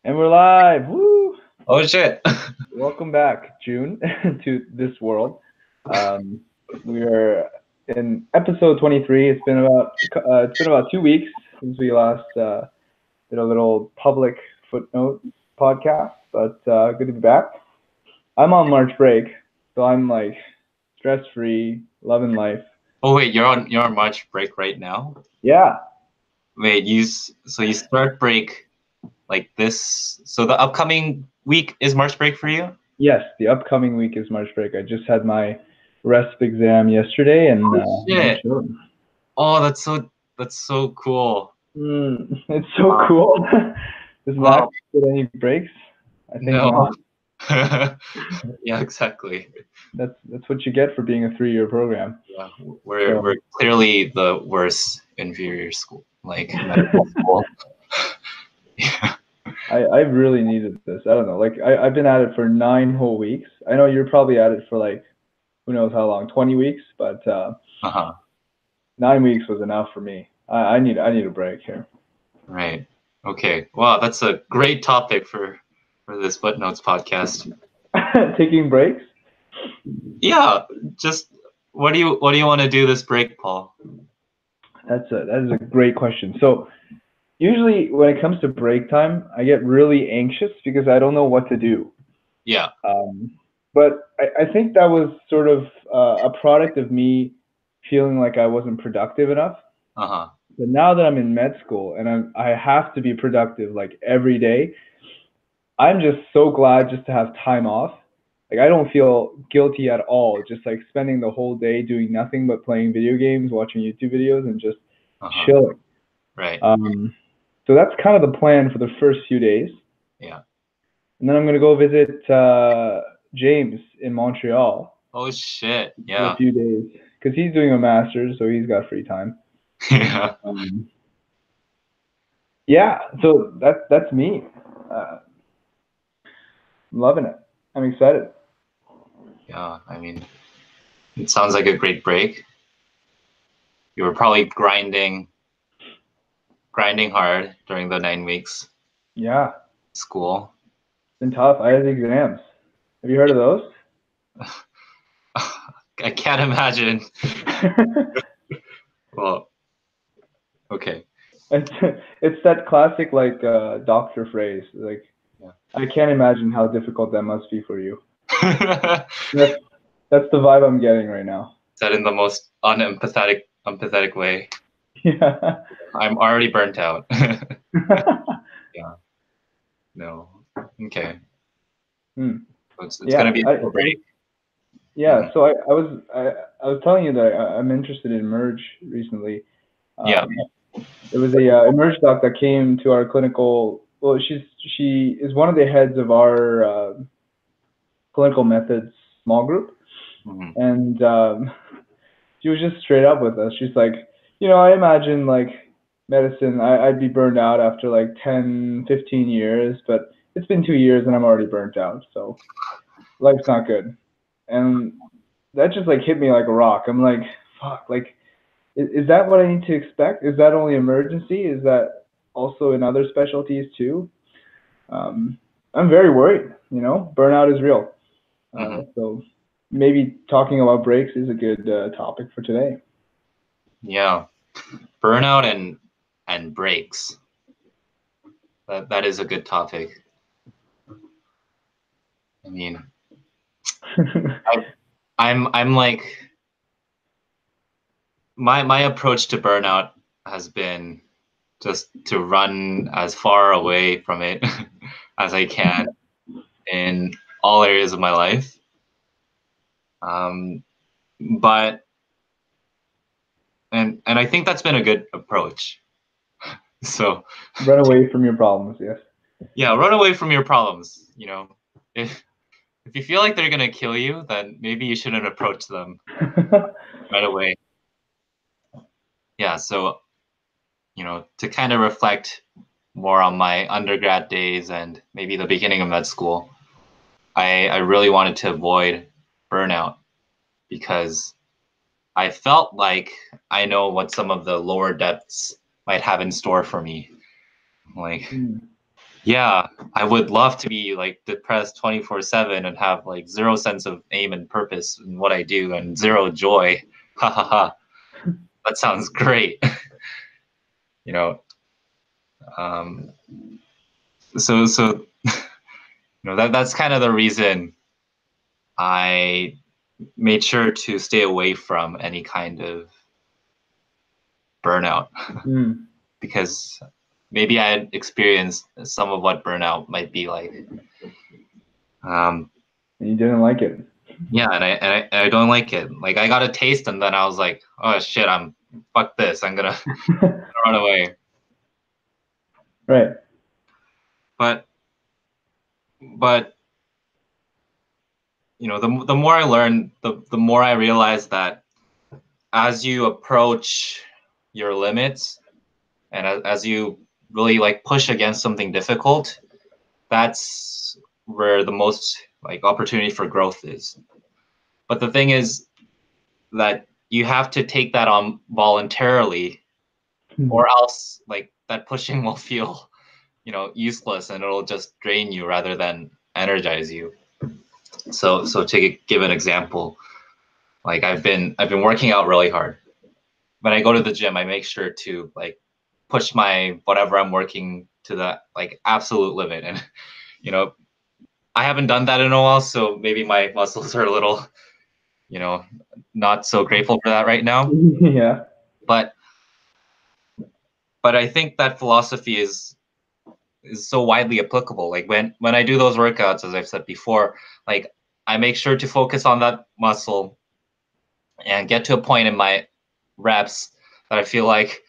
And we're live. Woo! Oh shit! Welcome back, June, to this world. We are in episode 23. It's been about 2 weeks since we last did a little public footnote podcast, but good to be back. I'm on March break, so I'm like stress free, loving life. Oh wait, you're on March break right now. Yeah. Wait, you start break like this. So the upcoming week is March break for you? Yes, the upcoming week is March break. I just had my RESP exam yesterday, and Oh I'm shit! chilling. Oh, that's so cool. It's so cool. Does Max Wow. get any breaks? I think No. not. Yeah, exactly. That's what you get for being a 3-year program. Yeah, we're So we're clearly the worst inferior school, like medical school. Yeah. I really needed this. I don't know. Like I've been at it for 9 whole weeks. I know you're probably at it for like who knows how long, 20 weeks, but Uh-huh. 9 weeks was enough for me. I need a break here. Right. Okay. Wow, that's a great topic for this Footnotes podcast. Taking breaks? Yeah, just what do you want to do this break, Paul? That is a great question. So usually when it comes to break time, I get really anxious because I don't know what to do. Yeah. But I think that was sort of a product of me feeling like I wasn't productive enough. Uh-huh. But now that I'm in med school and I have to be productive like every day, I'm just so glad just to have time off. Like I don't feel guilty at all, just like spending the whole day doing nothing but playing video games, watching YouTube videos, and just Uh-huh. chilling. Right. So that's kind of the plan for the first few days. Yeah. And then I'm gonna go visit James in Montreal Oh shit. for a Yeah. few days because he's doing a master's, so he's got free time. Yeah. Um, yeah, so that's me. Uh, I'm loving it. I'm excited. Yeah. I mean, it sounds like a great break. You were probably grinding hard during the 9 weeks Yeah, school. it's been tough. I had exams. Have you heard of those? I can't imagine. Well, okay. It's that classic like doctor phrase. Like Yeah. I can't imagine how difficult that must be for you. Said That's that's the vibe I'm getting right now. in the most unempathetic way. Yeah. I'm already burnt out. Yeah. No. Okay. Hmm. So it's gonna Yeah. be a break. Yeah. So I was telling you that I'm interested in Merge recently. Yeah. Um, there was a Emerge doc that came to our clinical. Well, she is one of the heads of our clinical methods small group, Mhm. and she was just straight up with us. She's like, I imagine like medicine, I'd be burned out after like 10, 15 years, but it's been 2 years and I'm already burnt out, so life's not good. And that just like hit me like a rock. I'm like, fuck, like is that what I need to expect? Is that only emergency? Is that also in other specialties too? Um, I'm very worried. Burnout is real. Mhm. So maybe talking about breaks is a good topic for today. Yeah. Burnout and breaks. That is a good topic. I mean, I'm like my approach to burnout has been just to run as far away from it as I can in all areas of my life. But and I think that's been a good approach. So Run away from your problems, yes. yeah, run away from your problems. If you feel like they're gonna kill you, then maybe you shouldn't approach them right away. Yeah, so to kind of reflect more on my undergrad days and maybe the beginning of med school, I really wanted to avoid burnout because I felt like I know what some of the lower depths might have in store for me. Like, Mm. Yeah, I would love to be like depressed 24/7 and have like zero sense of aim and purpose in what I do and zero joy. Ha ha ha. That sounds great. you know, um, so that's kind of the reason I made sure to stay away from any kind of burnout Mm. because maybe I had experienced some of what burnout might be like. Um, And you didn't like it. yeah, and I don't like it. Like I got a taste, and then I was like, oh shit, I'm fuck this. I'm gonna run away. Right. But but the more I learn, the more I realize that as you approach your limits and as you really like push against something difficult, that's where the most like opportunity for growth is. But the thing is that you have to take that on voluntarily, or else like that pushing will feel useless and it'll just drain you rather than energize you. So to give an example, like I've been working out really hard. When I go to the gym, I make sure to like push my whatever I'm working to the like absolute limit. And you know, I haven't done that in a while, so maybe my muscles are a little, you know, not so grateful for that right now. Yeah. But I think that philosophy is so widely applicable. Like when I do those workouts, as I've said before, like I make sure to focus on that muscle and get to a point in my reps that I feel like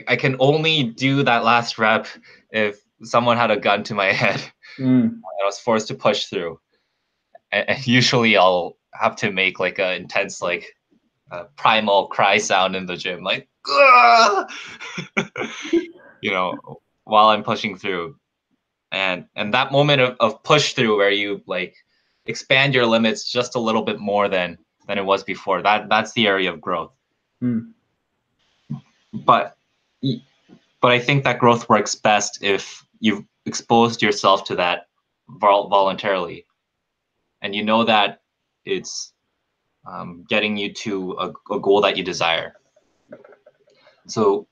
I can only do that last rep if someone had a gun to my head and Mm. I was forced to push through. And usually I'll have to make like an intense like primal cry sound in the gym, like you know, while I'm pushing through. And that moment of push through where you like expand your limits just a little bit more than it was before, that's the area of growth. Mm. But I think that growth works best if you've exposed yourself to that voluntarily, and you know that it's getting you to a goal that you desire. So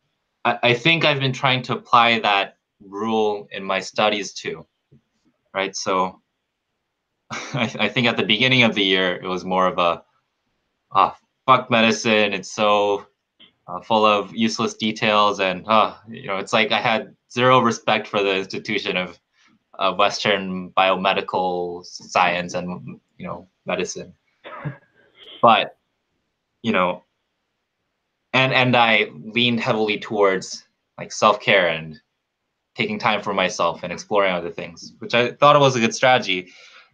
I think I've been trying to apply that rule in my studies too, right? So I think at the beginning of the year it was more of a fuck medicine. It's so full of useless details, and it's like I had zero respect for the institution of Western biomedical science and medicine. But you know, and I leaned heavily towards like self care and taking time for myself and exploring other things, which I thought it was a good strategy.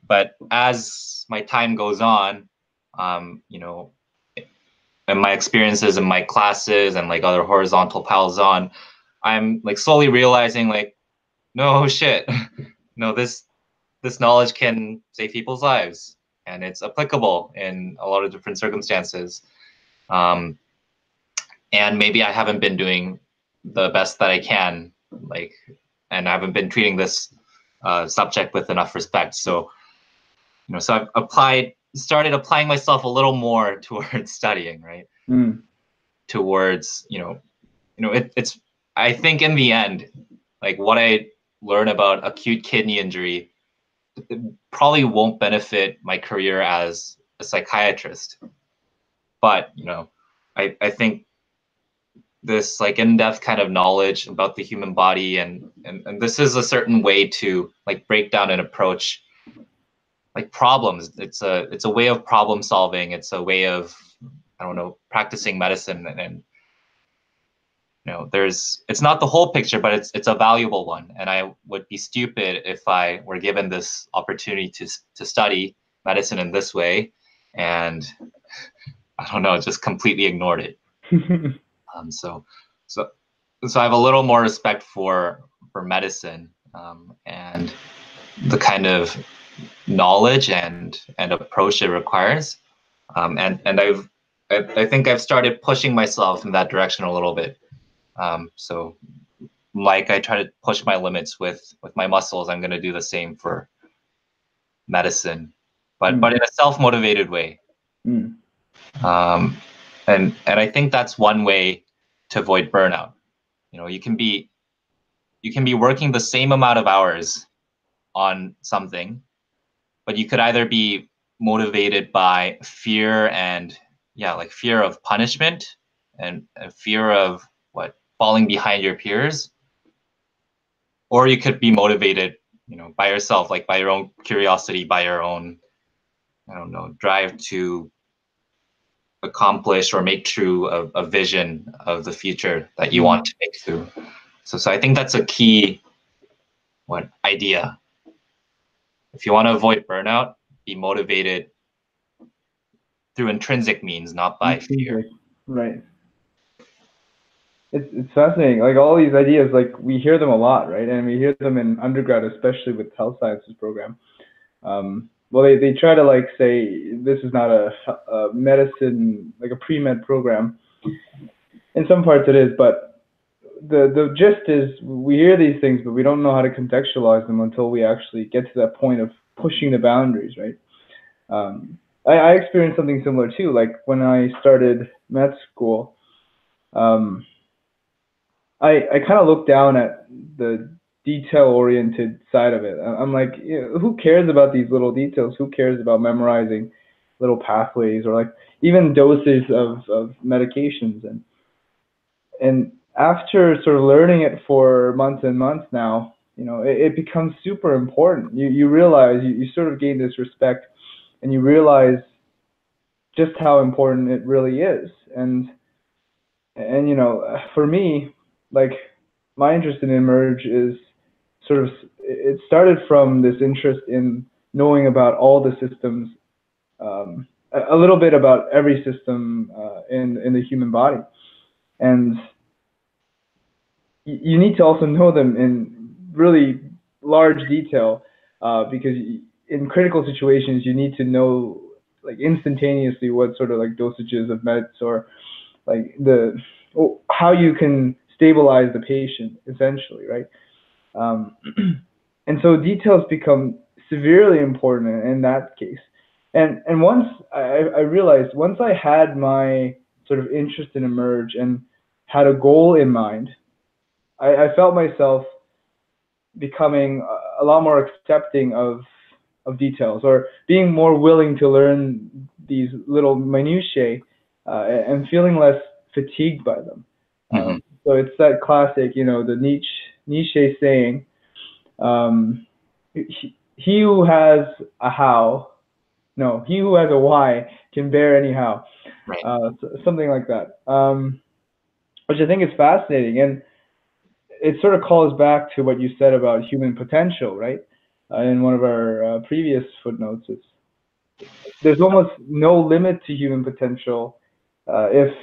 But as my time goes on, you know, and my experiences in my classes and like other horizontal pals on, I'm like slowly realizing like, no shit, no, this knowledge can save people's lives and it's applicable in a lot of different circumstances. Um, and maybe I haven't been doing the best that I can, like, and I haven't been treating this subject with enough respect. So, so started applying myself a little more towards studying, right? Mm. Towards, it's, I think in the end, like what I learn about acute kidney injury probably won't benefit my career as a psychiatrist. But, I think this like in-depth kind of knowledge about the human body and this is a certain way to like break down and approach like problems. It's a way of problem solving. It's a way of, I don't know, practicing medicine and it's not the whole picture, but it's a valuable one. And I would be stupid if I were given this opportunity to study medicine in this way and I don't know, just completely ignored it. So so so I have a little more respect for medicine and the kind of knowledge and approach it requires. And I think I've started pushing myself in that direction a little bit. So like I try to push my limits with my muscles, I'm going to do the same for medicine, but in a self-motivated way. Mm. And I think that's one way to avoid burnout. You know, you can be working the same amount of hours on something, but you could either be motivated by fear and like fear of punishment and fear of falling behind your peers, or you could be motivated, by yourself, like by your own curiosity, by your own, I don't know, drive to accomplish or make true a vision of the future that you want to make through. So I think that's a key idea. If you want to avoid burnout, be motivated through intrinsic means, not by fear. Right. It's fascinating. Like all these ideas, like we hear them a lot, right? And we hear them in undergrad, especially with health sciences program. Well, they try to like say this is not a medicine, like a pre-med program. In some parts it is, but the gist is we hear these things, but we don't know how to contextualize them until we actually get to that point of pushing the boundaries, right? I experienced something similar too. Like when I started med school, I kind of look down at the detail-oriented side of it. I'm like, who cares about these little details? Who cares about memorizing little pathways or like even doses of medications? And after sort of learning it for months and months now, it becomes super important. You realize you sort of gain this respect, and you realize just how important it really is. And for me, like my interest in Emerge is sort of it started from this interest in knowing about all the systems, a little bit about every system in the human body, and you need to also know them in really large detail because in critical situations you need to know like instantaneously what sort of like dosages of meds or like how you can stabilize the patient essentially, right? Um, and so details become severely important in that case. And once I realized, once I had my sort of interest in Emerge and had a goal in mind, I felt myself becoming a lot more accepting of details or being more willing to learn these little minutiae and feeling less fatigued by them. So it's that classic, the Nietzsche saying, he who has a how, no, he who has a why can bear any how. Right. Something like that, which I think is fascinating. And it sort of calls back to what you said about human potential, right? In one of our previous footnotes, there's almost no limit to human potential if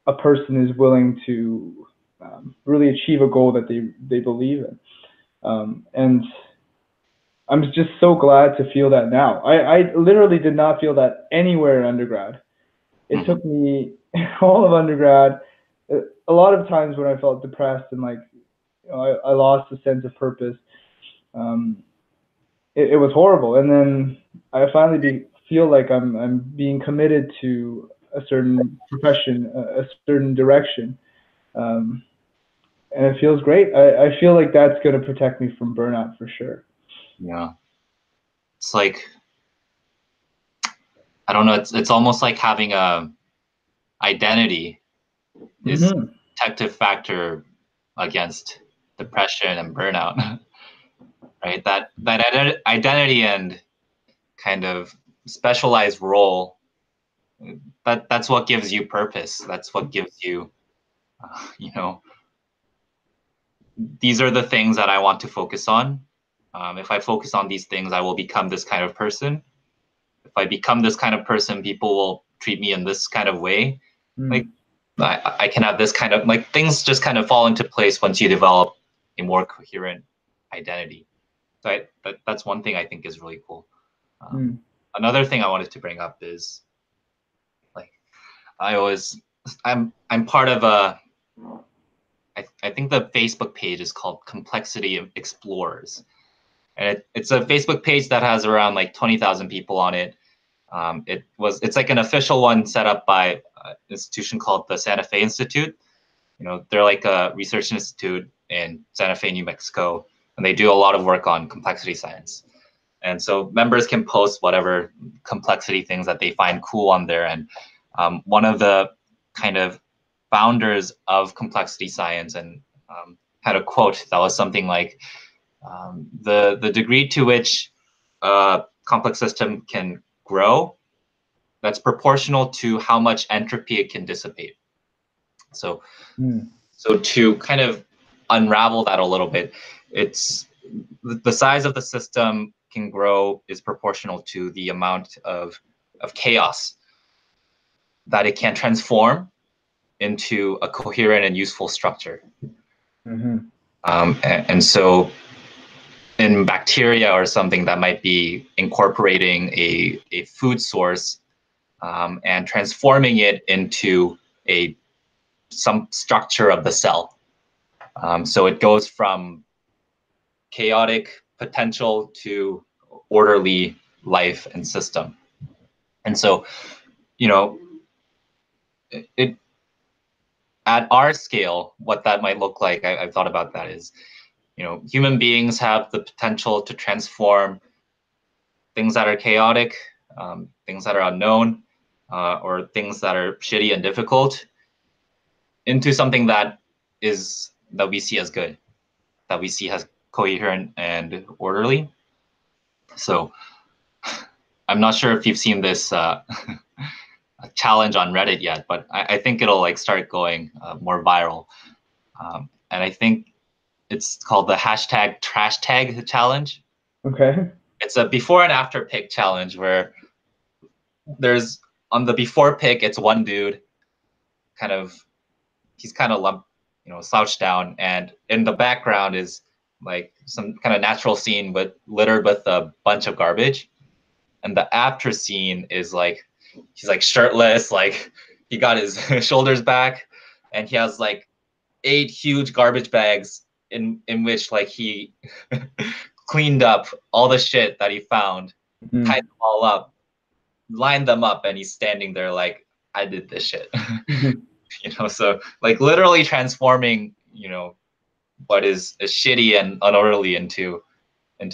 a person is willing to really achieve a goal that they believe in. And I'm just so glad to feel that now. I literally did not feel that anywhere in undergrad. It took me all of undergrad. A lot of times when I felt depressed and like I lost a sense of purpose, it was horrible. And then I finally feel like I'm being committed to a certain profession, a certain direction, and it feels great. I feel like that's going to protect me from burnout for sure. Yeah, it's like, I don't know. It's almost like having a identity is a protective factor against depression and burnout, right? That identity and kind of specialized role, that's what gives you purpose. That's what gives you, these are the things that I want to focus on. If I focus on these things, I will become this kind of person. If I become this kind of person, people will treat me in this kind of way. Like I can have this kind of like things just kind of fall into place once you develop a more coherent identity. So that's one thing I think is really cool. Another thing I wanted to bring up is like I'm part of I think the Facebook page is called Complexity Explorers, and it's a Facebook page that has around like 20,000 people on it. It's like an official one set up by an institution called the Santa Fe Institute. They're like a research institute in Santa Fe, New Mexico, and they do a lot of work on complexity science. And so members can post whatever complexity things that they find cool on there. And one of the kind of founders of complexity science and had a quote that was something like, the degree to which a complex system can grow, that's proportional to how much entropy it can dissipate. So, so to kind of unravel that a little bit, it's the size of the system can grow is proportional to the amount of chaos that it can transform into a coherent and useful structure. And so in bacteria or something that might be incorporating a food source and transforming it into some structure of the cell. So it goes from chaotic potential to orderly life and system. And so, it at our scale, what that might look like, I've thought about that is, human beings have the potential to transform things that are chaotic, things that are unknown, or things that are shitty and difficult into something that we see as good, that we see as coherent and orderly. So I'm not sure if you've seen this challenge on Reddit yet, but I think it'll like start going more viral. And I think it's called the hashtag trash tag challenge. Okay. It's a before and after pic challenge where there's on the before pic, it's one dude he's kind of lumped, slouched down, and in the background is like some kind of natural scene but littered with a bunch of garbage. And the after scene is like he's like shirtless, like he got his shoulders back, and he has like 8 huge garbage bags in which like he cleaned up all the shit that he found, tied them all up, lined them up, and he's standing there like, I did this shit. So like literally transforming, what is shitty and unorderly into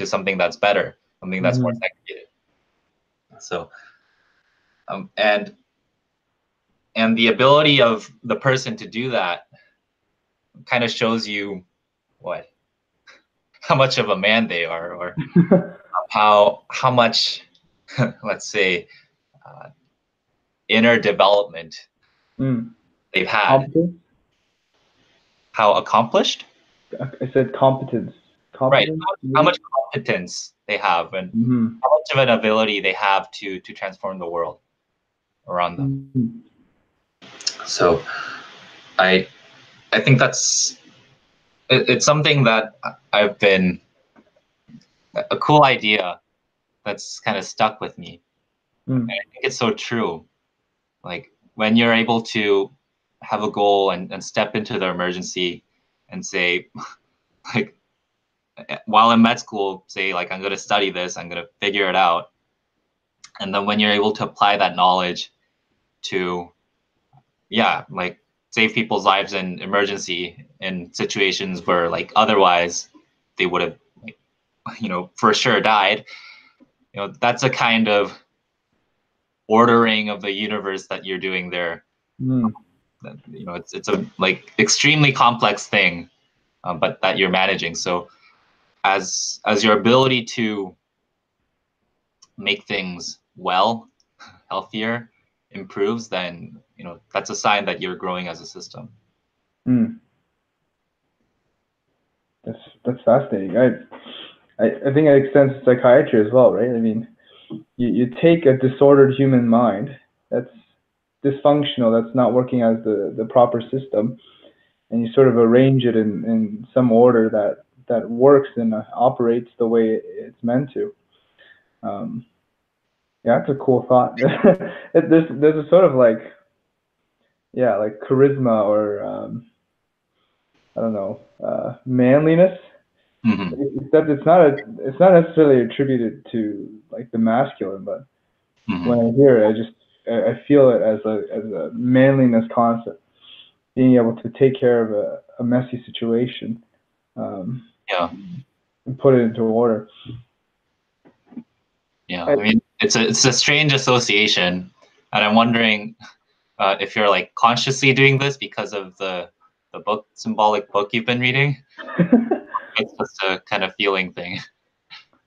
something that's better, something that's more segregated. So and the ability of the person to do that kind of shows you how much of a man they are, or how much let's say inner development they've had. Competence? How accomplished? I said competence. Right. How much competence they have, and how much of an ability they have to transform the world around them. So I think it's something that I've been a cool idea that's kind of stuck with me. And I think it's so true. Like when you're able to have a goal and step into the emergency and say, like, while in med school, say like, I'm going to study this, I'm going to figure it out. And then when you're able to apply that knowledge to, like save people's lives in emergency in situations where like otherwise they would have, for sure died. That's a kind of ordering of the universe that you're doing there. It's a like extremely complex thing, but that you're managing. So as your ability to make things healthier improves, then that's a sign that you're growing as a system. That's fascinating. I think it extends to psychiatry as well, right? I mean, you take a disordered human mind that's dysfunctional, that's not working as the proper system, and you sort of arrange it in some order that works and operates the way it's meant to. Yeah, that's a cool thought. There's a sort of like charisma or I don't know, manliness. Hmm. Except it's not necessarily attributed to like the masculine, but when Hmm. I hear it, I feel it as a manliness concept, being able to take care of a messy situation, um, Yeah. and put it into order. Yeah. I, I mean, it's a strange association, and I'm wondering if you're like consciously doing this because of the book symbolic book you've been reading. It's just a kind of feeling thing.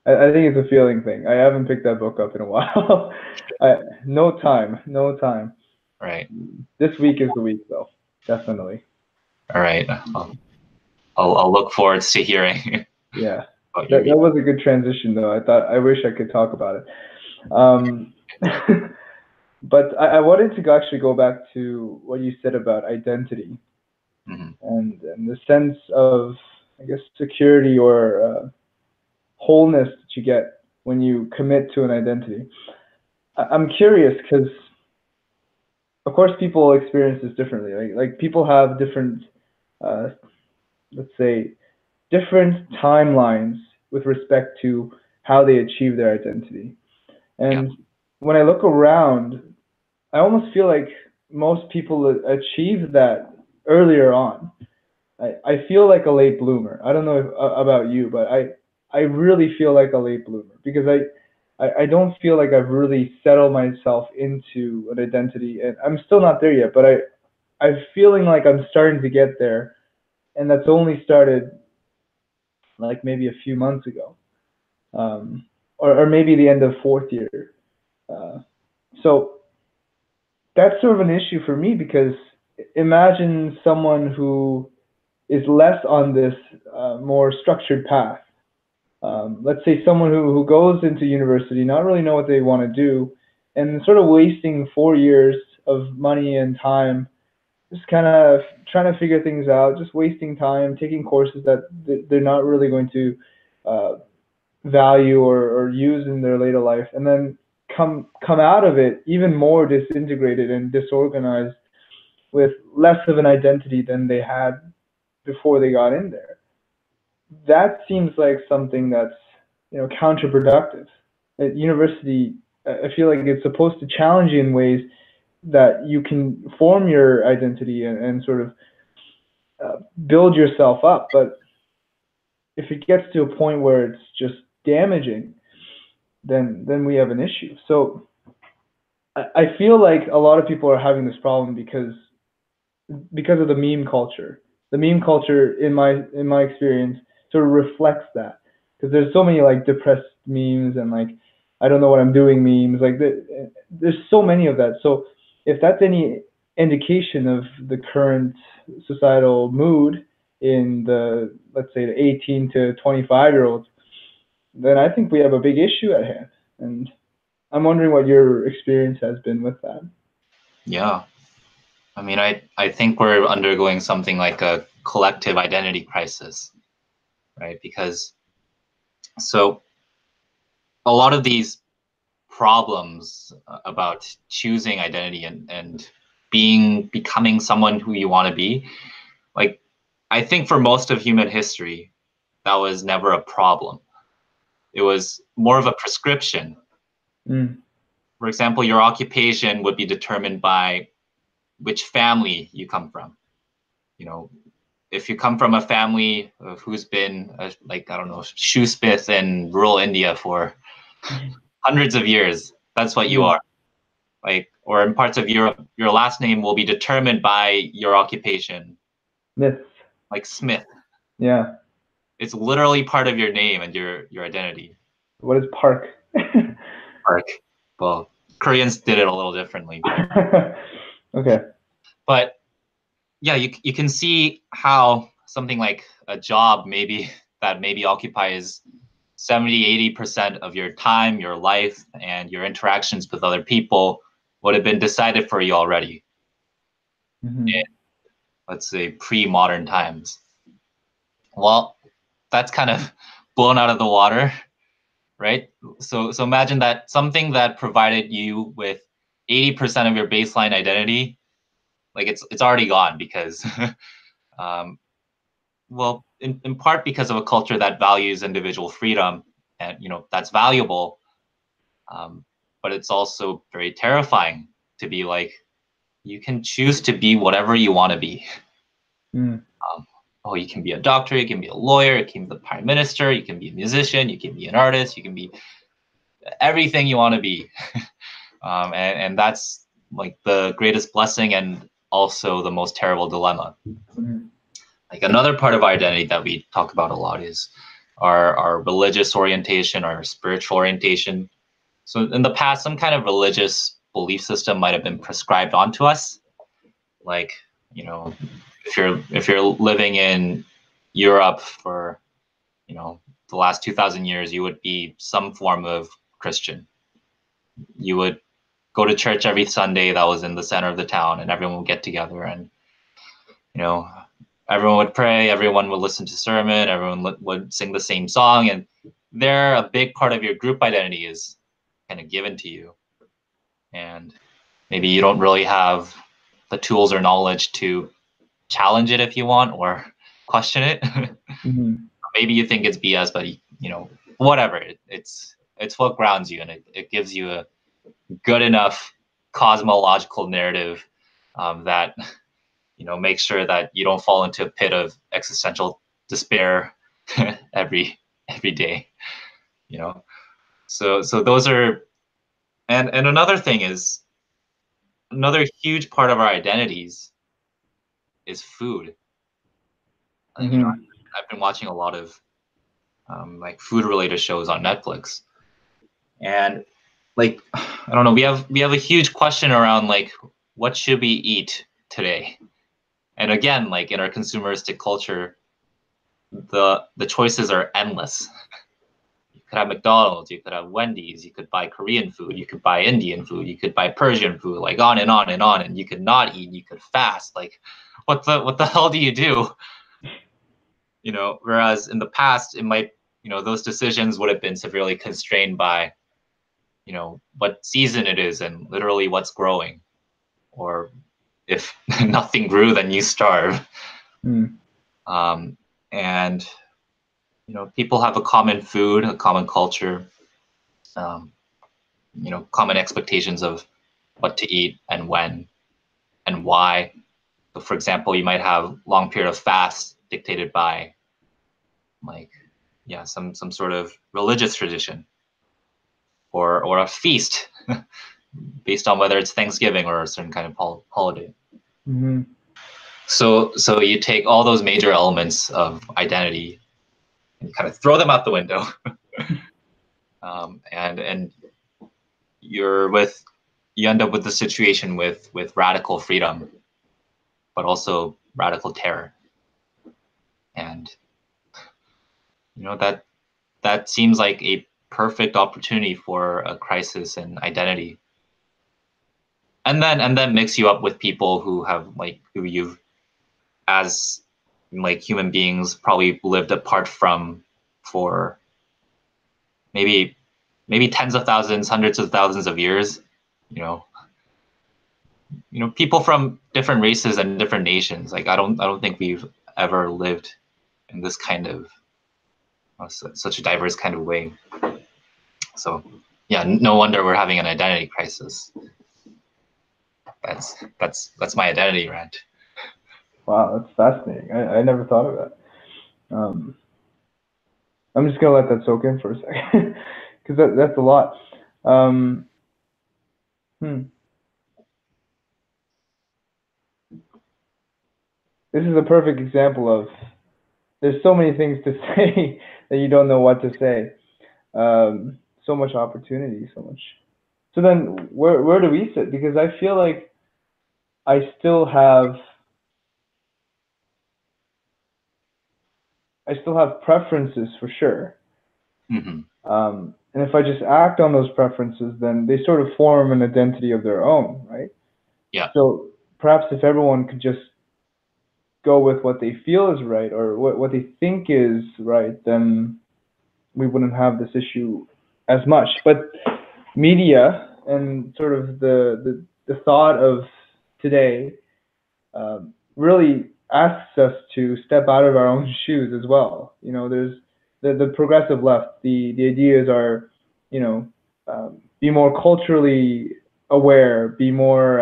I think it's a feeling thing. I haven't picked that book up in a while. No time, no time. Right. This week is the week, though. Definitely. All right. I'll look forward to hearing Yeah. about your That read. was a good transition, though. I wish I could talk about it. But I wanted to actually go back to what you said about identity Hmm. and the sense of, I guess, security or wholeness that you get when you commit to an identity. I'm curious because, of course, people experience this differently. Like people have different, uh, let's say, different timelines with respect to how they achieve their identity. Yeah. And when I look around, I almost feel like most people achieve that earlier on. I feel like a late bloomer. I don't know about you, but I really feel like a late bloomer because I don't feel like I've really settled myself into an identity, and I'm still not there yet. But I'm feeling like I'm starting to get there, and that's only started like maybe a few months ago, um, or maybe the end of fourth year. Uh, so that's sort of an issue for me because imagine someone who is less on this more structured path. Let's say someone who goes into university, not really know what they want to do, and sort of wasting 4 years of money and time, just kind of trying to figure things out, just wasting time, taking courses that they're not really going to uh, value or use in their later life, and then come out of it even more disintegrated and disorganized with less of an identity than they had before they got in there. That seems like something that's counterproductive. At university, I feel like it's supposed to challenge you in ways that you can form your identity and sort of build yourself up. But if it gets to a point where it's just damaging, then we have an issue. So I feel like a lot of people are having this problem because of the meme culture. The meme culture, in my experience, sort of reflects that because there's so many like depressed memes and like I don't know what I'm doing memes. Like there's so many of that. So if that's any indication of the current societal mood in the, let's say, the 18 to 25-year-olds, then I think we have a big issue at hand. And I'm wondering what your experience has been with that. Yeah. I mean, I think we're undergoing something like a collective identity crisis, right? Because so a lot of these problems about choosing identity and becoming someone who you want to be, like I think for most of human history, that was never a problem. It was more of a prescription. Mm. For example, your occupation would be determined by which family you come from. You know, if you come from a family who's been like I don't know, shoesmith in rural India for hundreds of years, that's what you Mm. are. Like, or in parts of Europe, your last name will be determined by your occupation, Myths. like Smith. Yeah. It's literally part of your name and your identity. What is park? Park. Well, Koreans did it a little differently, Okay. but yeah, you can see how something like a job maybe that maybe occupies 70-80% of your time, your life, and your interactions with other people would have been decided for you already in, Hmm. let's say, pre-modern times. Well, that's kind of blown out of the water, right? So imagine that something that provided you with 80% of your baseline identity, like it's already gone because um, well, in part because of a culture that values individual freedom, and that's valuable. But it's also very terrifying to be like, you can choose to be whatever you want to be. Mm. Oh, you can be a doctor, you can be a lawyer, you can be the prime minister, you can be a musician, you can be an artist, you can be everything you want to be. And that's like the greatest blessing and also the most terrible dilemma. Mm. Like another part of our identity that we talk about a lot is our religious orientation, our spiritual orientation. So in the past, some kind of religious belief system might have been prescribed onto us. Like, if you're living in Europe for, the last 2,000 years, you would be some form of Christian. You would go to church every Sunday that was in the center of the town, and everyone would get together, and you know everyone would pray, everyone would listen to sermon, everyone would sing the same song, and there a big part of your group identity is kind of given to you, and maybe you don't really have the tools or knowledge to challenge it if you want or question it. Mm-hmm. Maybe you think it's BS, but whatever. It's what grounds you, and it gives you a good enough cosmological narrative that makes sure that you don't fall into a pit of existential despair every every day. You know, so those are, and another thing is, another huge part of our identities is food. Mm-hmm. I've been watching a lot of like food related shows on Netflix, and like I don't know, we have a huge question around like, what should we eat today? And again, like in our consumeristic culture, the choices are endless. You could have McDonald's, you could have Wendy's, you could buy Korean food, you could buy Indian food, you could buy Persian food, like on and on and on, and you could not eat, you could fast. Like, what the hell do you do? Whereas in the past, it might, those decisions would have been severely constrained by, what season it is and literally what's growing. Or if nothing grew, then you starve. Mm. And people have a common food, a common culture, um, common expectations of what to eat and when and why. So, for example, you might have long period of fast dictated by, like, yeah, some sort of religious tradition, or a feast based on whether it's Thanksgiving or a certain kind of holiday. Mm-hmm. So you take all those major elements of identity and you kind of throw them out the window, and you end up with the situation with radical freedom, but also radical terror, and that seems like a perfect opportunity for a crisis in identity, and then mix you up with people who you've, as like human beings, probably lived apart from for maybe tens of thousands, hundreds of thousands of years. You know, people from different races and different nations. Like I don't think we've ever lived in this kind of such a diverse kind of way. So yeah, no wonder we're having an identity crisis. That's my identity rant. Wow, that's fascinating. I never thought of that. I'm just gonna let that soak in for a second because that's a lot. Um, hmm. This is a perfect example of there's so many things to say that you don't know what to say. So much opportunity, so much. So then, where do we sit? Because I feel like I still have I still have preferences for sure. Mm-hmm. And if I just act on those preferences, then they sort of form an identity of their own, right? Yeah. So perhaps if everyone could just go with what they feel is right or what they think is right, then we wouldn't have this issue as much. But media and sort of the thought of today really asks us to step out of our own shoes as well. There's the progressive left. The ideas are, be more culturally aware, be more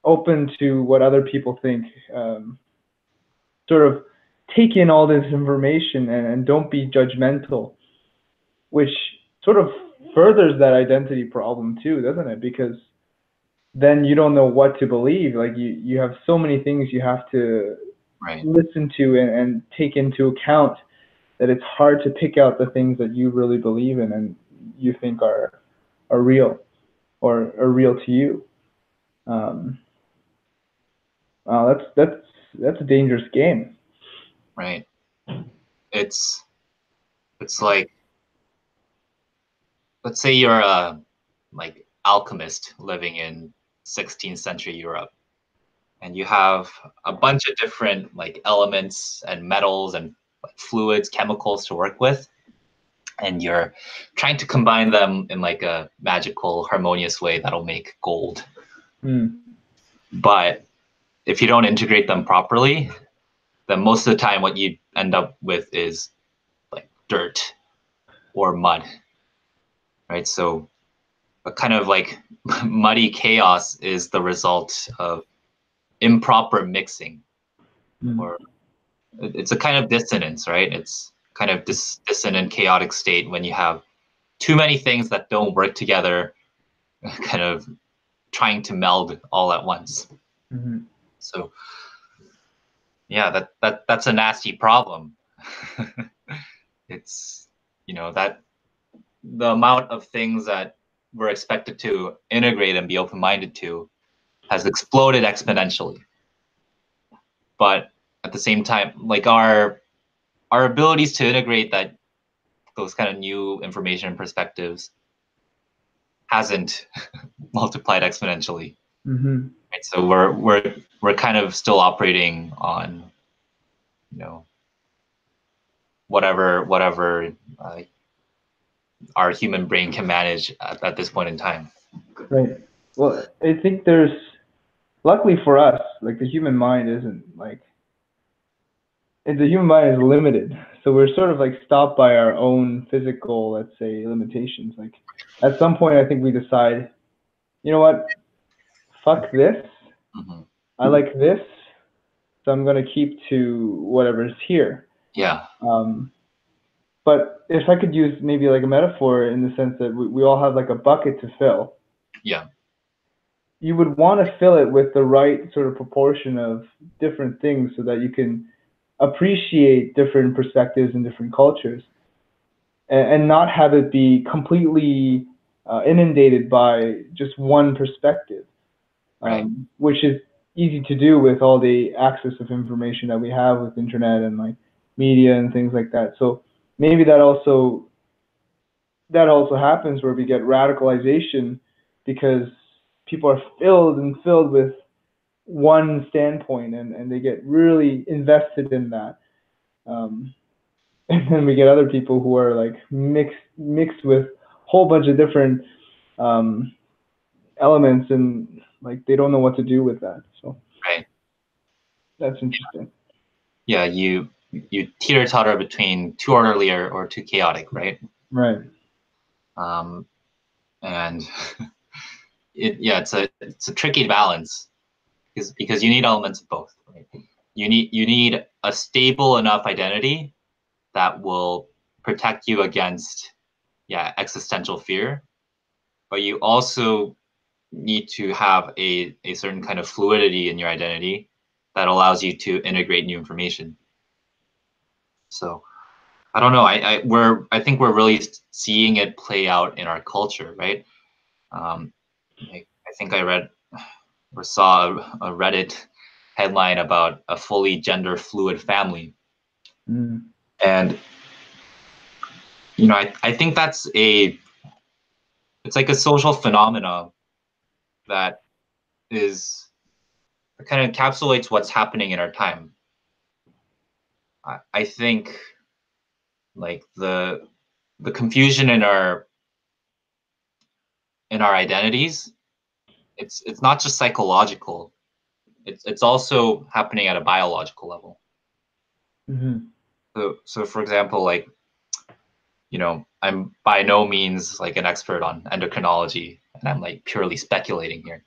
open to what other people think, sort of take in all this information and don't be judgmental, which sort of furthers that identity problem too, doesn't it? Because then you don't know what to believe. Like you have so many things you have to Right. listen to and take into account that it's hard to pick out the things that you really believe in and you think are real or are real to you. Wow, that's a dangerous game. Right. It's like, let's say you're a like alchemist living in 16th century Europe, and you have a bunch of different like elements and metals and like fluids, chemicals to work with, and you're trying to combine them in like a magical, harmonious way that'll make gold. But if you don't integrate them properly, then most of the time what you end up with is like dirt or mud, right? So a kind of like muddy chaos is the result of improper mixing, or it's a kind of dissonance, right? It's kind of dissonant, chaotic state when you have too many things that don't work together, kind of trying to meld all at once. So yeah, that's a nasty problem. It's, that the amount of things that we're expected to integrate and be open-minded to has exploded exponentially. But at the same time, like our abilities to integrate those kind of new information and perspectives hasn't multiplied exponentially. Right? So we're kind of still operating on, whatever our human brain can manage at this point in time. Right. Well, I think luckily for us, like the human mind is limited. So we're sort of like stopped by our own physical, let's say, limitations. Like at some point, I think we decide, you know what, fuck this. I like this, so I'm gonna keep to whatever's here. Yeah. But if I could use maybe like a metaphor in the sense that we all have like a bucket to fill. Yeah. You would want to fill it with the right sort of proportion of different things so that you can appreciate different perspectives and different cultures and not have it be completely inundated by just one perspective, Right. which is easy to do with all the access of information that we have with internet and like media and things like that. So maybe that also happens where we get radicalization because people are filled with one standpoint and they get really invested in that. And then we get other people who are like mixed with a whole bunch of different elements and like they don't know what to do with that. So right. That's interesting. Yeah, you teeter-totter between too orderly or too chaotic, right? Right. And it's a tricky balance because you need elements of both. Right? You need a stable enough identity that will protect you against existential fear, but you also need to have a certain kind of fluidity in your identity that allows you to integrate new information. So I don't know. I think we're really seeing it play out in our culture, right? I think I read or saw a Reddit headline about a fully gender fluid family, and I think it's like a social phenomena that kind of encapsulates what's happening in our time. I think like the confusion in our identities, it's not just psychological, it's also happening at a biological level. Mm-hmm. So for example, like, I'm by no means like an expert on endocrinology, and I'm like purely speculating here.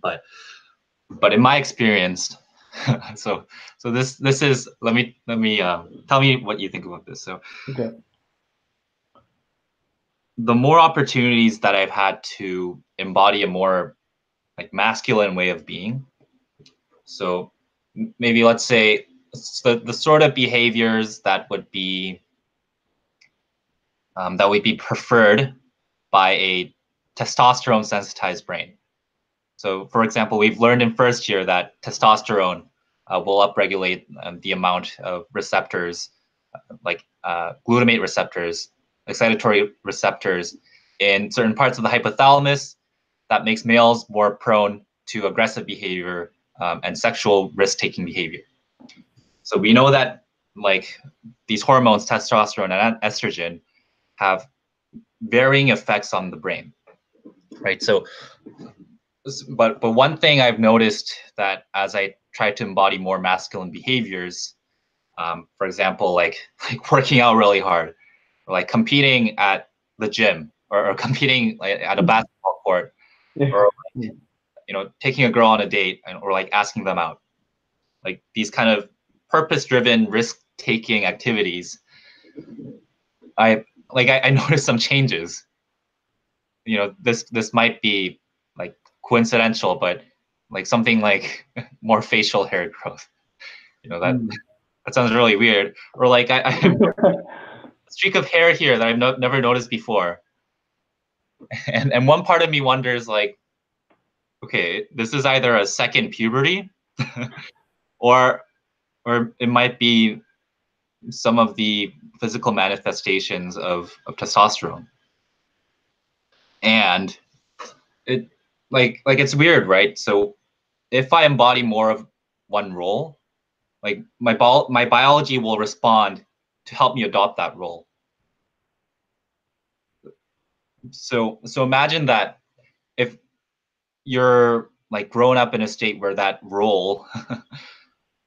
But in my experience, so this is, let me tell me what you think about this. So Okay. the more opportunities that I've had to embody a more like masculine way of being, so maybe let's say the sort of behaviors that would be preferred by a testosterone sensitized brain. So, for example, we've learned in first year that testosterone will upregulate the amount of receptors, like glutamate receptors, excitatory receptors in certain parts of the hypothalamus that makes males more prone to aggressive behavior and sexual risk-taking behavior. So we know that like these hormones, testosterone and estrogen, have varying effects on the brain, right? So but one thing I've noticed that as I try to embody more masculine behaviors, for example, like working out really hard, or like competing at the gym, or competing like, at a basketball court, Yeah. or taking a girl on a date, or like asking them out, like these kind of purpose-driven, risk-taking activities. I noticed some changes. This might be like coincidental, but like something like more facial hair growth. That Mm. that sounds really weird. Or like I have a streak of hair here that I've never noticed before, and one part of me wonders like, okay, this is either a second puberty, or it might be some of the physical manifestations of testosterone. And it like it's weird, right? So if I embody more of one role, like my biology will respond to help me adopt that role. So imagine that if you're like grown up in a state where that role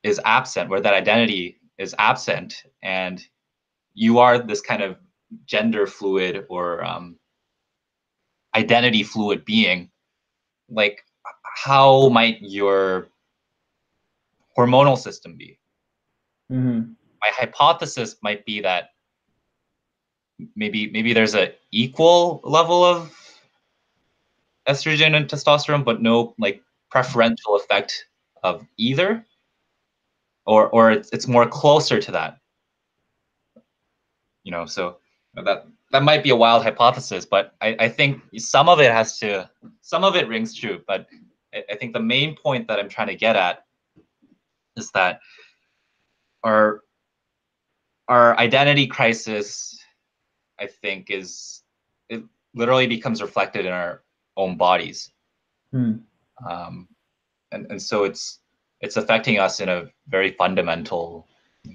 is absent, where that identity is absent, and you are this kind of gender fluid or identity fluid being, like how might your hormonal system be? Mm-hmm. My hypothesis might be that maybe there's a equal level of estrogen and testosterone, but no like preferential effect of either, or it's more closer to that. So that might be a wild hypothesis, but I think some of it rings true. But I think the main point that I'm trying to get at is that our our identity crisis, I think, it literally becomes reflected in our own bodies. Mm. Um, and so it's affecting us in a very fundamental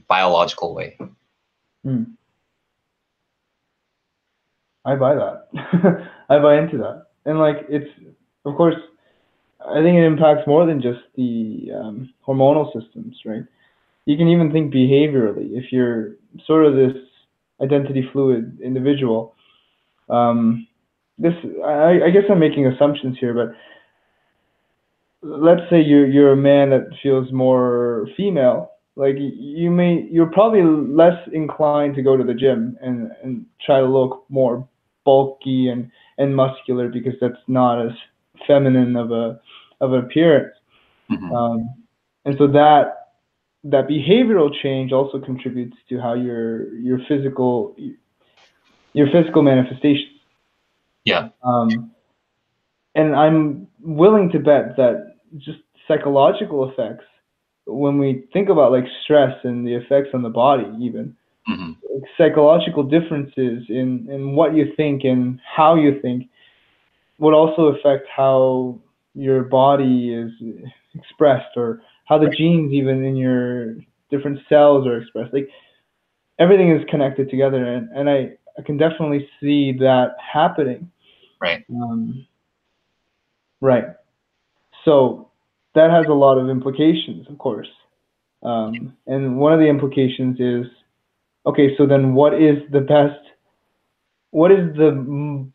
biological way. Mm. I buy that. I buy into that. And like it's, of course, I think it impacts more than just the hormonal systems, right? You can even think behaviorally. If you're sort of this identity fluid individual, this I guess I'm making assumptions here, but let's say you're a man that feels more female. Like you're probably less inclined to go to the gym and try to look more bulky and muscular because that's not as feminine of an appearance. Mm-hmm. And so that behavioral change also contributes to how your physical manifestations. Yeah. And I'm willing to bet that just psychological effects, when we think about like stress and the effects on the body, even Mm-hmm. like psychological differences in what you think and how you think would also affect how your body is expressed, or how the genes even in your different cells are expressed. Like everything is connected together, and I can definitely see that happening. Right. Right. So that has a lot of implications, of course. And one of the implications is, okay, so then what is the best? What is the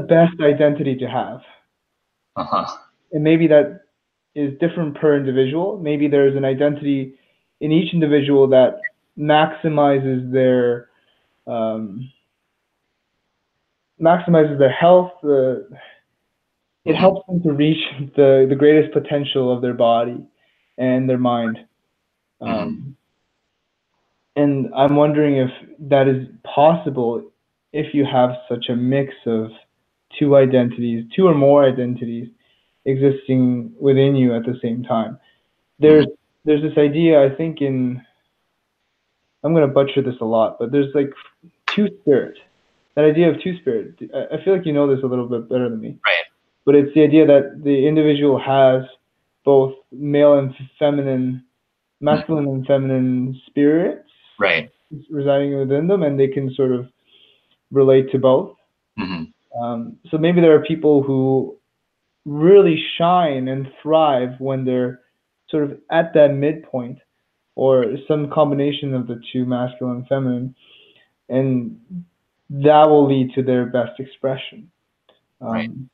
best identity to have? Uh-huh. And maybe that is different per individual. Maybe there's an identity in each individual that maximizes their um, health. It Hmm. helps them to reach the greatest potential of their body and their mind. Hmm. Um, and I'm wondering if that is possible if you have such a mix of two identities, two or more identities existing within you at the same time. Hmm. There's this idea, I think, in, I'm going to butcher this a lot, but there's like two spirit. That idea of two spirit. I feel like you know this a little bit better than me, Right. but it's the idea that the individual has both male and feminine, Mhm. masculine and feminine spirits Right. residing within them, and they can sort of relate to both. Hmm. So maybe there are people who really shine and thrive when they're sort of at that midpoint or some combination of the two, masculine and feminine, and that will lead to their best expression. Right. Um,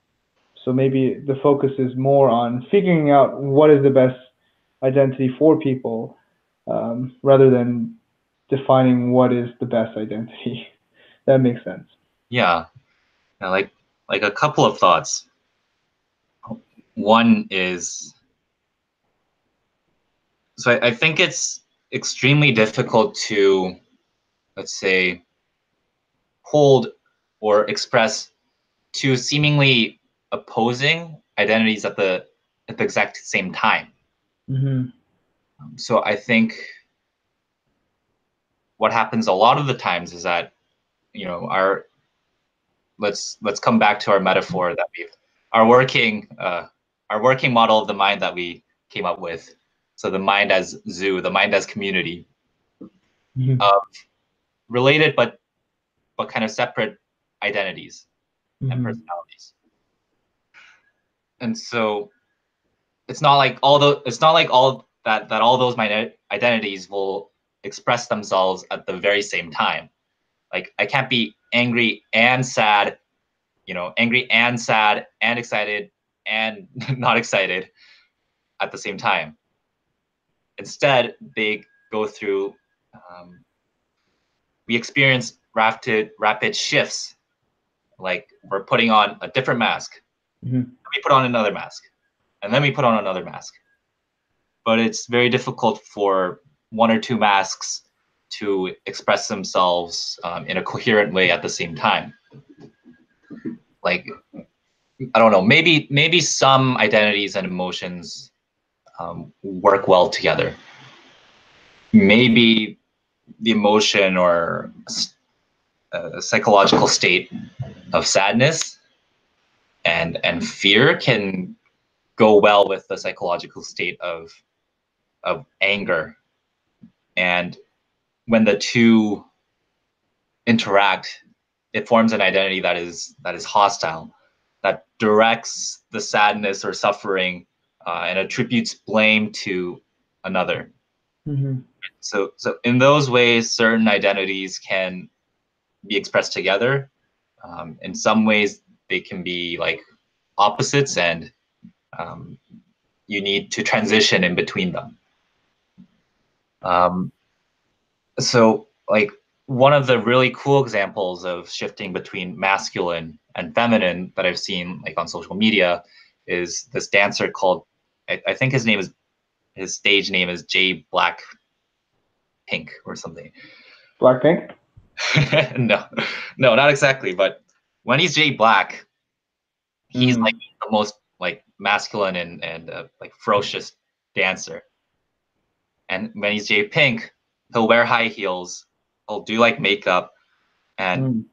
so maybe the focus is more on figuring out what is the best identity for people, rather than defining what is the best identity. That makes sense. Yeah. Yeah, like a couple of thoughts. One is, so I think it's extremely difficult to, let's say, hold or express two seemingly opposing identities at the exact same time. Hmm. So I think what happens a lot of the times is that, our, let's come back to our metaphor that we've our working model of the mind that we came up with. So the mind as zoo, the mind as community, Hmm. uh, related but kind of separate identities and Hmm. personalities. And so it's not like all that all those identities will express themselves at the very same time. Like I can't be angry and sad, angry and sad and excited and not excited at the same time. Instead, they go through. We experience rapid shifts. Like we're putting on a different mask, Hmm. we put on another mask, and then we put on another mask. But it's very difficult for one or two masks to express themselves in a coherent way at the same time. Like I don't know, maybe some identities and emotions work well together. Maybe the emotion or psychological state of sadness and fear can go well with the psychological state of anger. And when the two interact, it forms an identity that is hostile, that directs the sadness or suffering and attributes blame to another. Hmm. So in those ways, certain identities can be expressed together. In some ways, they can be like opposites, and um, you need to transition in between them. Um, so, like one of the really cool examples of shifting between masculine and feminine that I've seen like on social media is this dancer called, I think his stage name is Jay Black Pink or something. Blackpink. No, no, not exactly. But when he's Jay Black, he's like Mm. the most like masculine and like ferocious dancer. And when he's Jay Pink, he'll wear high heels, he'll do like makeup, and Mm.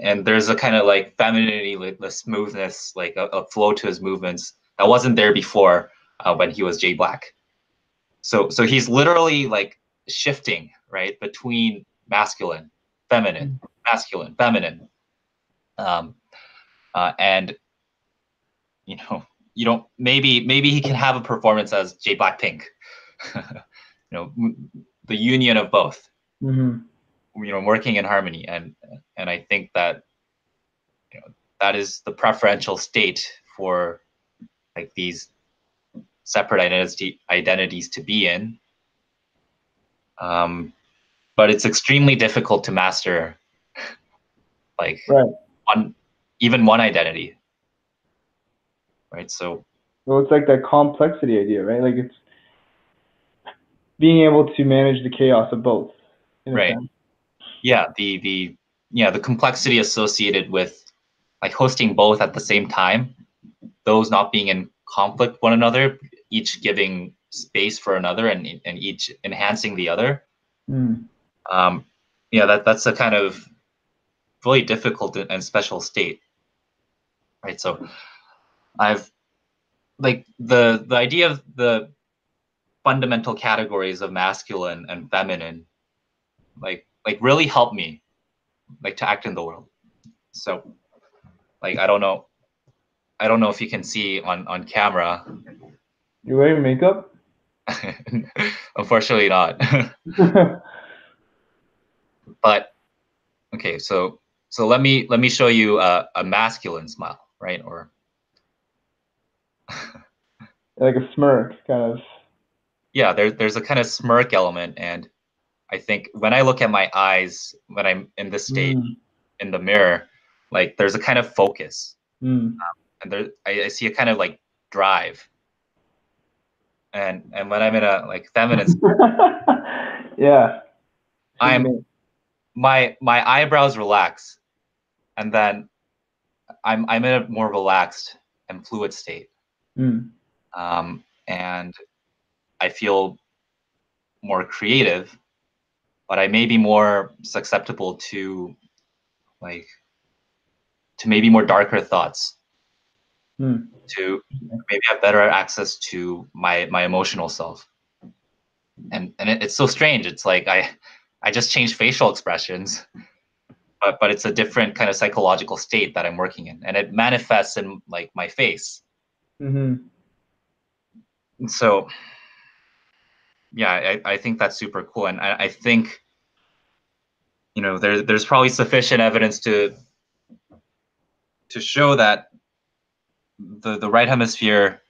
and there's a kind of like femininity, like the smoothness, like a flow to his movements that wasn't there before when he was Jay Black. So he's literally like shifting right between feminine, Mm. masculine, feminine, um, and you know you don't maybe he can have a performance as J Blackpink. The union of both. Mm-hmm. Working in harmony, and I think that that is the preferential state for like these separate identities to be in. But it's extremely difficult to master, like Right. even one identity, right? So Well, it's like that complexity idea, right? Like it's being able to manage the chaos of both, in a right, sense. yeah, the complexity associated with like hosting both at the same time, those not being in conflict with one another, each giving space for another, and each enhancing the other. Mm. That's a kind of really difficult and special state, right? So I've like the idea of the fundamental categories of masculine and feminine, like really helped me like to act in the world. So like I don't know if you can see on camera. You wearing makeup? Unfortunately not. But okay, so let me show you a masculine smile, right? Or Like a smirk, kind of. yeah, there's a kind of smirk element, and I think when I look at my eyes when I'm in this state Mm. in the mirror, like there's a kind of focus, Mm. and I see a kind of like drive, and when I'm in a like feminine, Yeah. I'm my eyebrows relax, and then I'm in a more relaxed and fluid state, Mm. and I feel more creative, but I may be more susceptible to like to maybe more darker thoughts, Mm. to maybe have better access to my emotional self. And it's so strange. It's like I just changed facial expressions, but it's a different kind of psychological state that I'm working in, and it manifests in like my face. Mm-hmm. And so yeah, I think that's super cool, and I think there's probably sufficient evidence to show that the right hemisphere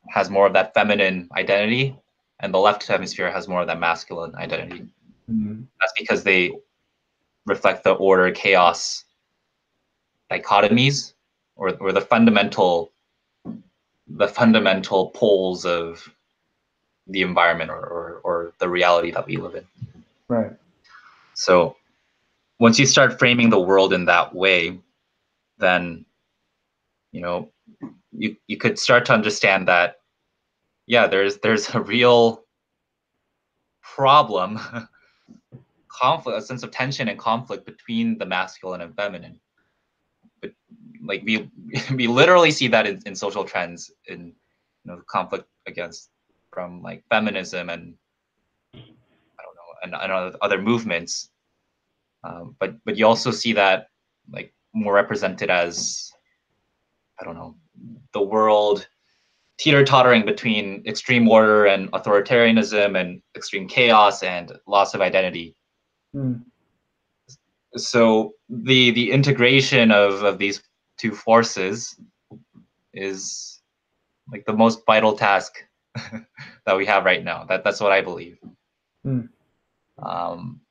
has more of that feminine identity, and the left hemisphere has more of that masculine identity. Mm-hmm. That's because they reflect the order chaos dichotomies, or the fundamental poles of the environment, or the reality that we live in. Right. So once you start framing the world in that way, then you could start to understand that yeah, there's a real problem, conflict, a sense of tension and conflict between the masculine and feminine. But like we literally see that in social trends, in conflict against from like feminism and I don't know and other movements. But you also see that like more represented as I don't know, the world teeter-tottering between extreme order and authoritarianism, and extreme chaos and loss of identity. Mm. So the integration of these two forces is like the most vital task that we have right now. That's what I believe. Mm. Um,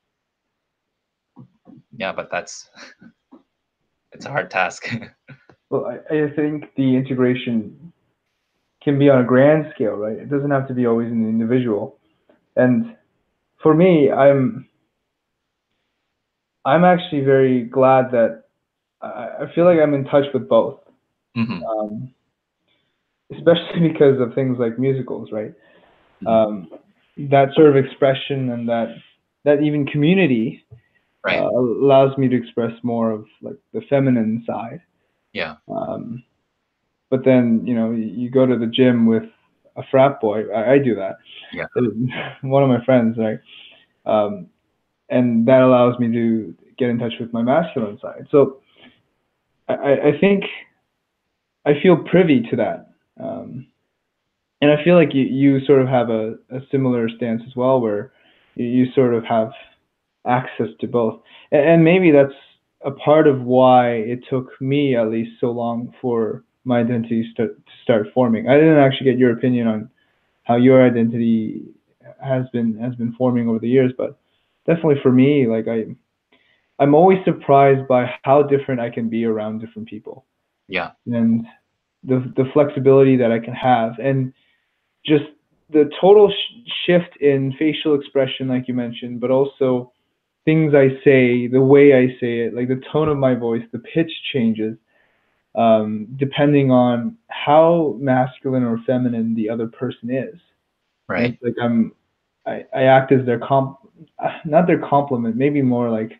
yeah, but it's a hard task. Well, I think the integration can be on a grand scale, right? It doesn't have to be always in the individual. And for me, I'm actually very glad that I feel like I'm in touch with both, Mm-hmm. um, especially because of things like musicals, right? Mm-hmm. Um, that sort of expression and that even community Right. allows me to express more of like the feminine side. Yeah. Um, but then you go to the gym with a frat boy. I do that. Yeah. One of my friends, right? Um, and that allows me to get in touch with my masculine side. So I think I feel privy to that. Um, and I feel like you sort of have a similar stance as well, where you sort of have access to both. And maybe that's a part of why it took me at least so long for my identity to start forming. I didn't actually get your opinion on how your identity has been forming over the years, but definitely for me, like I'm always surprised by how different I can be around different people, Yeah. and the flexibility that I can have, and just the total shift in facial expression, like you mentioned, but also things I say, the way I say it, like the tone of my voice, the pitch changes depending on how masculine or feminine the other person is. And Right. it's like I act as their not their complement, maybe more like,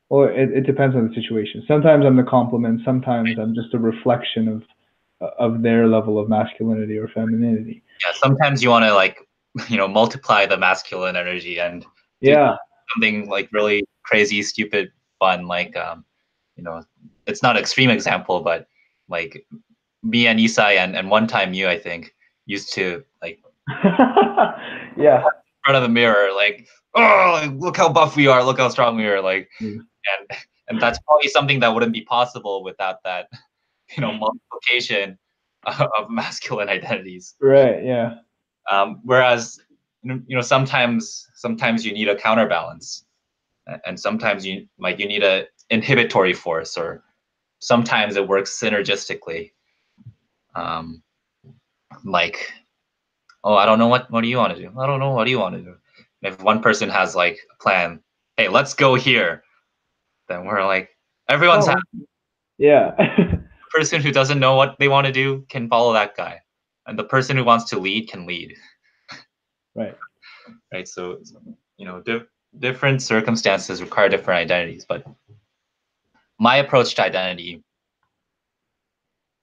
well, it depends on the situation. Sometimes I'm the complement, sometimes I'm just a reflection of their level of masculinity or femininity. Yeah. Sometimes you want to like, multiply the masculine energy and do Yeah. something like really crazy, stupid, fun. Like, it's not an extreme example, but like me and Isai and one time you, I think, used to like Yeah. in front of the mirror, like, oh, like, look how buff we are, look how strong we are, like, Mm. and that's probably something that wouldn't be possible without that, multiplication of masculine identities. Right. Yeah. Whereas, sometimes you need a counterbalance, and sometimes you need a inhibitory force, or sometimes it works synergistically. Um, like, oh, I don't know what do you want to do? I don't know what do you want to do? And if one person has like a plan, hey, let's go here, then we're like, everyone's happy. Oh. Yeah. The person who doesn't know what they want to do can follow that guy, and the person who wants to lead can lead. Right. Right. So different circumstances require different identities, but my approach to identity,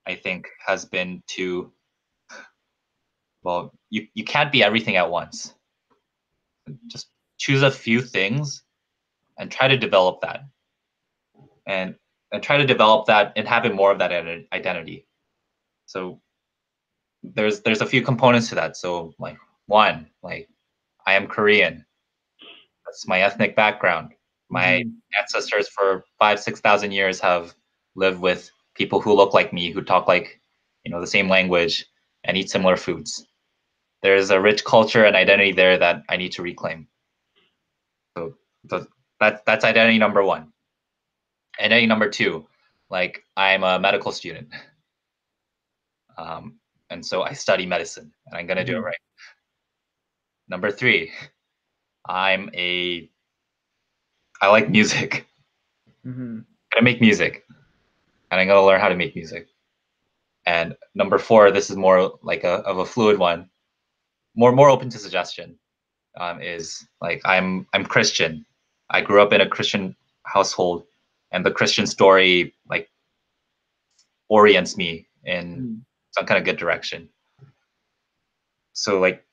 I think, has been to, well, you can't be everything at once. Just choose a few things and try to develop that, and try to develop that and having more of that identity. So there's a few components to that. So like, one, like, I am Korean. That's my ethnic background. My Mhm. ancestors for 5,000 to 6,000 years have lived with people who look like me, who talk like, the same language and eat similar foods. There's a rich culture and identity there that I need to reclaim. So, that's identity number one. Identity number two, like, I'm a medical student, and so I study medicine, and I'm gonna do it Mhm. right. Number three, I'm a I like music. Mhm. I'm gonna make music, and I'm gonna learn how to make music. And number four, this is more like of a fluid one, more open to suggestion. Is like, I'm Christian. I grew up in a Christian household, and the Christian story like orients me in Mm. some kind of good direction. So like,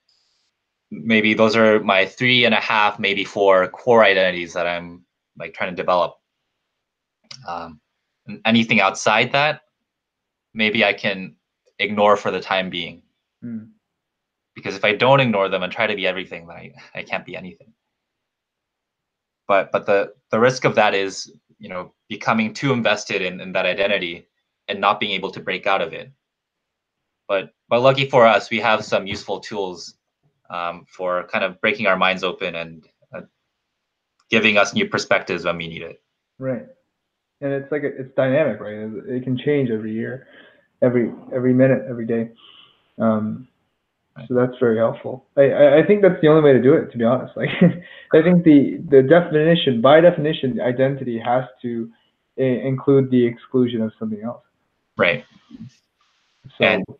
maybe those are my 3.5, maybe four core identities that I'm like trying to develop. And anything outside that, maybe I can ignore for the time being. Mm. Because if I don't ignore them and try to be everything, then I can't be anything. But the risk of that is, becoming too invested in that identity and not being able to break out of it. But lucky for us, we have some useful tools for kind of breaking our minds open and giving us new perspectives when we need it. Right. And it's like it's dynamic, right? It can change every year, every minute, every day. Um, Right. so that's very helpful. I think that's the only way to do it, to be honest. Like, I think the definition, by definition, identity has to include the exclusion of something else. Right. And So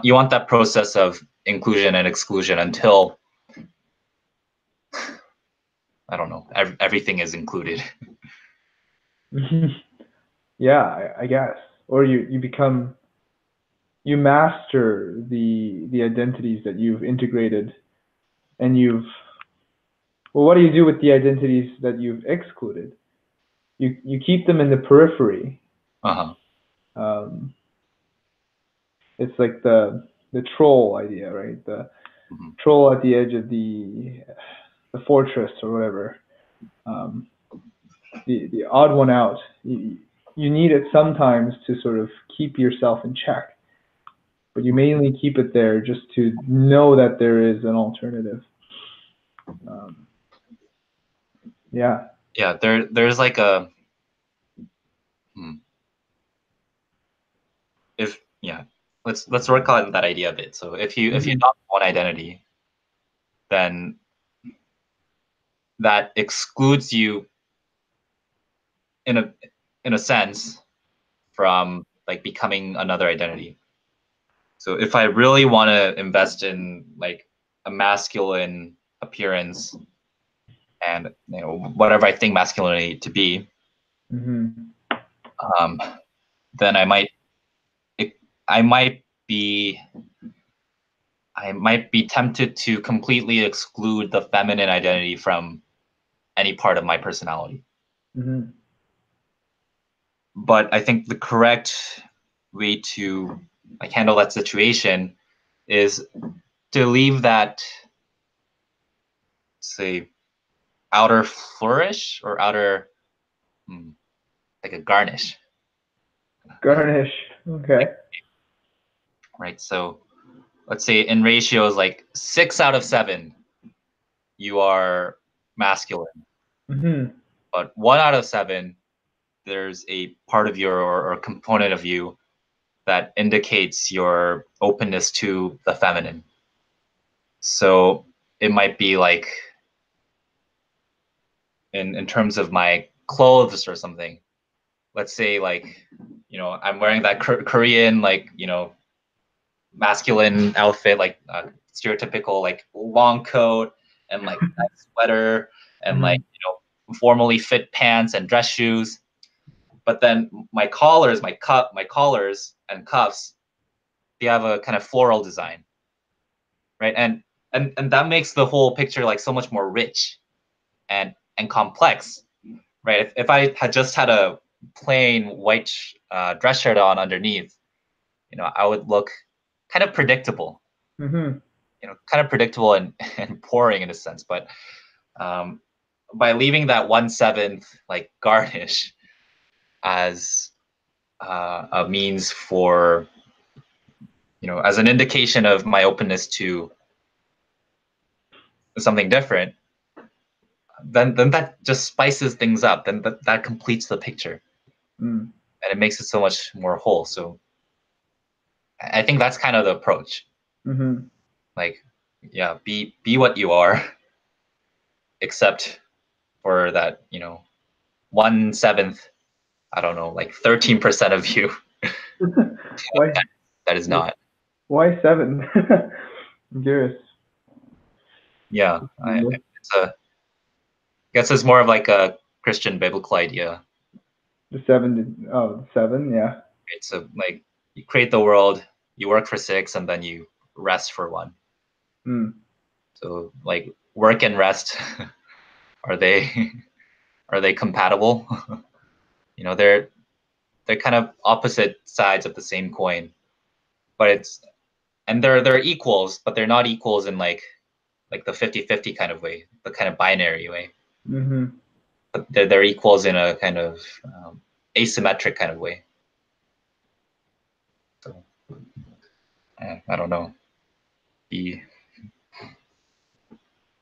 you want that process of inclusion and exclusion until, I don't know, everything is included. yeah, I guess. Or you master the identities that you've integrated, and well, what do you do with the identities that you've excluded? You keep them in the periphery. Uh-huh. Um, It's like the troll idea, right? The Mhm. troll at the edge of the fortress or whatever. Um, the odd one out. You need it sometimes to sort of keep yourself in check, but you mainly keep it there just to know that there is an alternative. Um, yeah. Yeah, there's like a hmm, if yeah, let's work on that idea a bit. So if you Hmm. adopt one identity, then that excludes you in a sense from like becoming another identity. So if I really want to invest in like a masculine appearance and whatever I think masculinity to be, Hmm. um, then it, I might be I might be tempted to completely exclude the feminine identity from any part of my personality. Hmm. But I think the correct way to like handle that situation is to leave that, say, outer flourish or outer like a garnish, Garnish. like, Okay. right? So let's say in ratios like 6 out of 7 you are masculine, Hmm. but 1 out of 7 there's a part of you or component of you that indicates your openness to the feminine. So it might be like in terms of my clothes or something. Let's say like I'm wearing that Korean like masculine outfit, like stereotypical like long coat and like nice sweater and like Hmm. formally fit pants and dress shoes. But then my collars, my collars and cuffs, they have a kind of floral design, right? And that makes the whole picture like so much more rich and complex, right? If I had just had a plain white dress shirt on underneath, I would look kind of predictable, Hmm. kind of predictable and, and boring in a sense. But um, by leaving that 1/7 like garnish as a means for, as an indication of my openness to something different, then that just spices things up. Then that completes the picture, Mm. and it makes it so much more whole. So I think that's kind of the approach. Hmm. Like, yeah, be what you are, except for that, 1/7, I don't know, like 13% of you Why? that is not. Why seven? I'm curious. Yeah, it's a, I guess it's more of like a Christian biblical idea. The seven. Oh, the seven. Yeah. It's a like you create the world, you work for 6, and then you rest for 1. Mm. So like work and rest, are they are they compatible? They're kind of opposite sides of the same coin, but they're equals, but they're not equals in like the 50-50 kind of way, the kind of binary way. Hmm. But they're equals in a kind of asymmetric kind of way. So I don't know. Be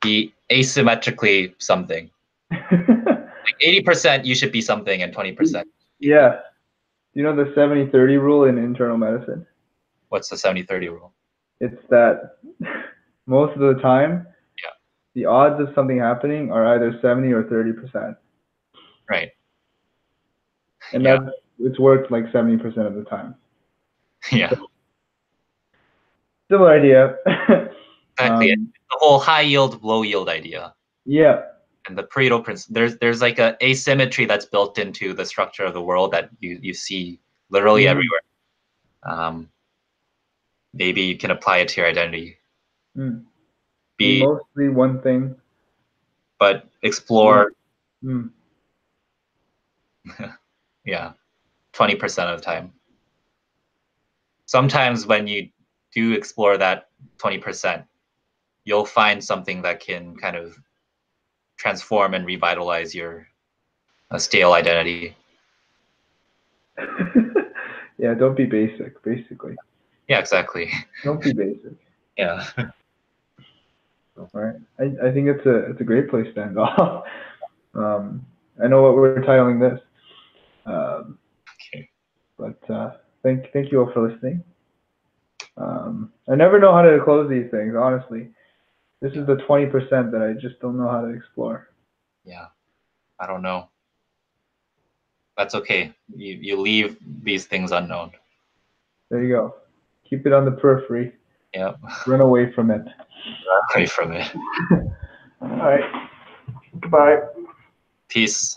be asymmetrically something. Like 80% you should be something, and 20% be Yeah. Do you know the 70-30 rule in internal medicine? what's the 70-30 rule? It's that most of the time, Yeah, the odds of something happening are either 70 or 30%. right. And Yeah, it's worked like 70% of the time. yeah, Similar idea. exactly. It's um, the whole high yield, low yield idea. yeah. And the Pareto principle, there's like a asymmetry that's built into the structure of the world that you see literally Mm-hmm. everywhere. Um, maybe you can apply it to your identity. Mm. Be Be mostly one thing. but One. explore, Mm. yeah, 20% of the time. sometimes when you do explore that 20%, you'll find something that can kind of transform and revitalize your stale identity. Yeah, don't be basic, basically. Yeah, exactly. Don't be basic. Yeah. All right. I think it's a great place to end off. I know what we're titling this. Okay. But thank you all for listening. I never know how to close these things, honestly. This is the 20% that I just don't know how to explore. Yeah. I don't know. That's okay. You leave these things unknown. There you go. Keep it on the periphery. Yeah. Run away from it. Away from it. All right. Goodbye. Peace.